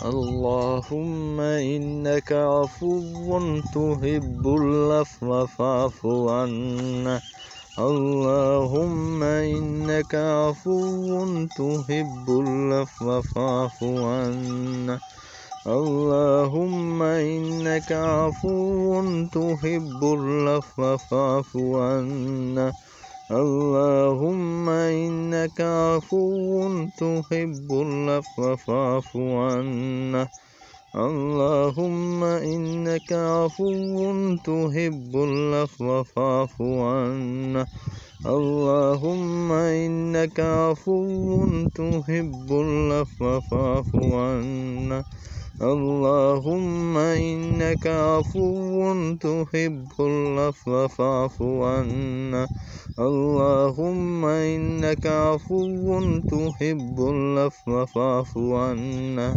اللهم إنك عفو تحب العفو فاعف عنا. اللهم إنك عفو تحب العفو فاعف عنا. اللهم إنك عفو تحب العفو فاعف عنا. اللهم إنك عفو تحب العفو فاعف عنا. اللهم إنك عفو تحب العفو فاعف عنا. اللهم إنك عفو تحب العفو فاعف عنا. اللهم إنك عفو تحب العفو فاعف عنا. اللهم إنك عفو تحب العفو فاعف عنا.